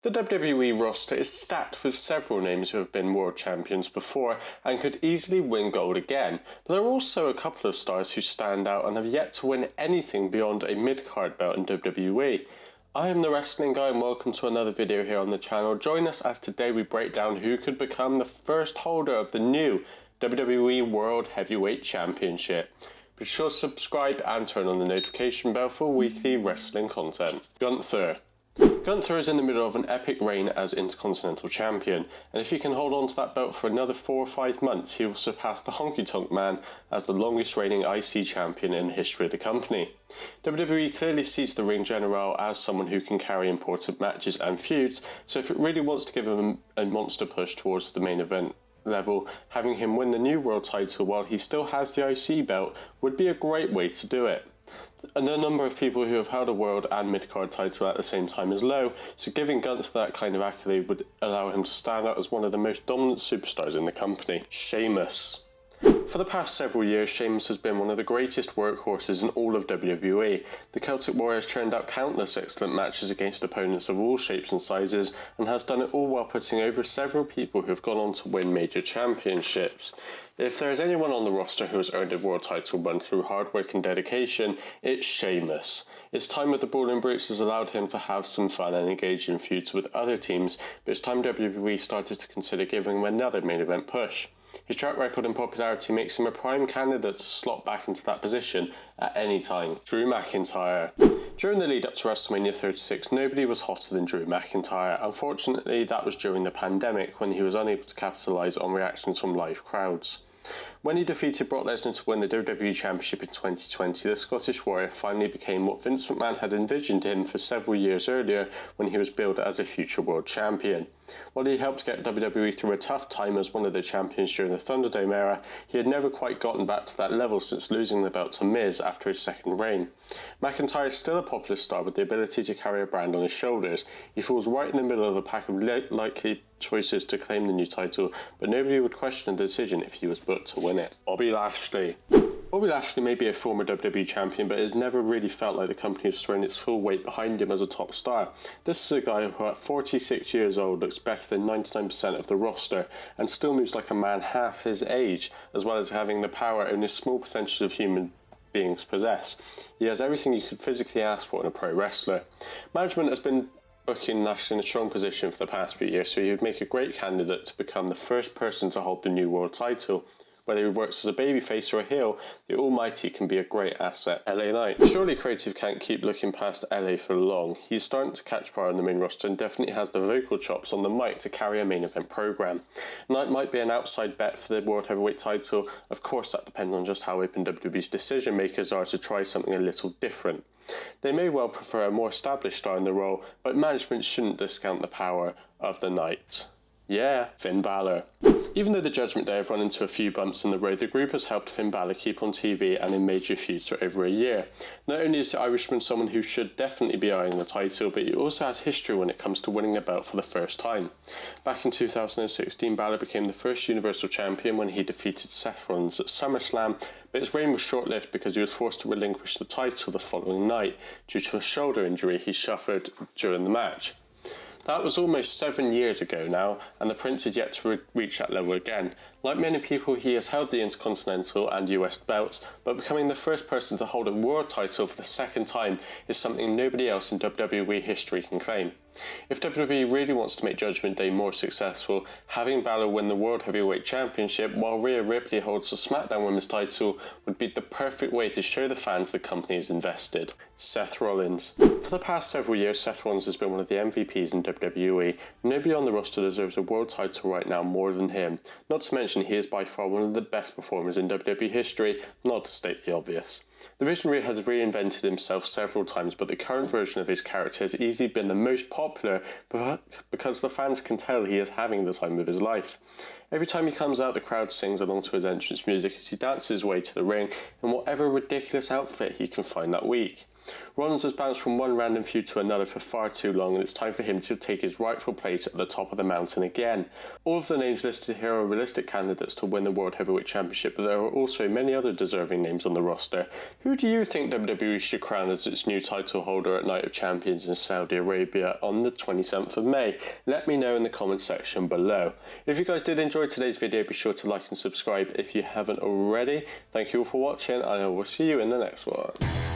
The WWE roster is stacked with several names who have been world champions before and could easily win gold again, but there are also a couple of stars who stand out and have yet to win anything beyond a mid-card belt in WWE. I am the Wrestling Guy and welcome to another video here on the channel. Join us as today we break down who could become the first holder of the new WWE World Heavyweight Championship. Be sure to subscribe and turn on the notification bell for weekly wrestling content. Gunther is in the middle of an epic reign as Intercontinental Champion, and if he can hold on to that belt for another 4 or 5 months, he will surpass the Honky Tonk Man as the longest reigning IC Champion in the history of the company. WWE clearly sees the Ring General as someone who can carry important matches and feuds, so if it really wants to give him a monster push towards the main event level, having him win the new world title while he still has the IC belt would be a great way to do it. And the number of people who have held a world and mid-card title at the same time is low, so giving Gunther that kind of accolade would allow him to stand out as one of the most dominant superstars in the company. Sheamus. For the past several years, Sheamus has been one of the greatest workhorses in all of WWE. The Celtic Warrior has churned out countless excellent matches against opponents of all shapes and sizes, and has done it all while putting over several people who have gone on to win major championships. If there is anyone on the roster who has earned a world title run through hard work and dedication, it's Sheamus. His time with the Brawling Brutes has allowed him to have some fun and engage in feuds with other teams, but it's time WWE started to consider giving him another main event push. His track record and popularity makes him a prime candidate to slot back into that position at any time. Drew McIntyre. During the lead up to WrestleMania 36, nobody was hotter than Drew McIntyre. Unfortunately, that was during the pandemic when he was unable to capitalise on reactions from live crowds. When he defeated Brock Lesnar to win the WWE Championship in 2020, the Scottish Warrior finally became what Vince McMahon had envisioned him for several years earlier when he was billed as a future world champion. While he helped get WWE through a tough time as one of the champions during the Thunderdome era, he had never quite gotten back to that level since losing the belt to Miz after his second reign. McIntyre is still a popular star with the ability to carry a brand on his shoulders. He falls right in the middle of a pack of likely choices to claim the new title, but nobody would question the decision if he was booked to win it. Bobby Lashley may be a former WWE champion, but has never really felt like the company has thrown its full weight behind him as a top star. This is a guy who at 46 years old looks better than 99% of the roster and still moves like a man half his age, as well as having the power only a small percentage of human beings possess. He has everything you could physically ask for in a pro wrestler. Management has been booking Lashley in a strong position for the past few years, so he would make a great candidate to become the first person to hold the new world title. Whether he works as a babyface or a heel, the Almighty can be a great asset. LA Knight. Surely Creative can't keep looking past LA for long. He's starting to catch fire on the main roster and definitely has the vocal chops on the mic to carry a main event program. Knight might be an outside bet for the World Heavyweight title. Of course, that depends on just how open WWE's decision makers are to try something a little different. They may well prefer a more established star in the role, but management shouldn't discount the power of the Knight. Yeah, Finn Balor. Even though the Judgment Day have run into a few bumps in the road, the group has helped Finn Balor keep on TV and in major feuds for over a year. Not only is the Irishman someone who should definitely be eyeing the title, but he also has history when it comes to winning a belt for the first time. Back in 2016, Balor became the first Universal Champion when he defeated Seth Rollins at SummerSlam, but his reign was short-lived because he was forced to relinquish the title the following night due to a shoulder injury he suffered during the match. That was almost 7 years ago now, and the Prince is yet to reach that level again. Like many people, he has held the Intercontinental and US belts, but becoming the first person to hold a world title for the second time is something nobody else in WWE history can claim. If WWE really wants to make Judgment Day more successful, having Balor win the World Heavyweight Championship while Rhea Ripley holds the SmackDown Women's title would be the perfect way to show the fans the company is invested. Seth Rollins. For the past several years, Seth Rollins has been one of the MVPs in WWE. Nobody on the roster deserves a world title right now more than him. Not to mention he is by far one of the best performers in WWE history, not to state the obvious. The Visionary has reinvented himself several times, but the current version of his character has easily been the most popular because the fans can tell he is having the time of his life. Every time he comes out, the crowd sings along to his entrance music as he dances his way to the ring in whatever ridiculous outfit he can find that week. Rollins has bounced from one random feud to another for far too long, and it's time for him to take his rightful place at the top of the mountain again. All of the names listed here are realistic candidates to win the World Heavyweight Championship, but there are also many other deserving names on the roster. Who do you think WWE should crown as its new title holder at Night of Champions in Saudi Arabia on the 27th of May? Let me know in the comments section below. If you guys did enjoy today's video, be sure to like and subscribe if you haven't already. Thank you all for watching, and I will see you in the next one.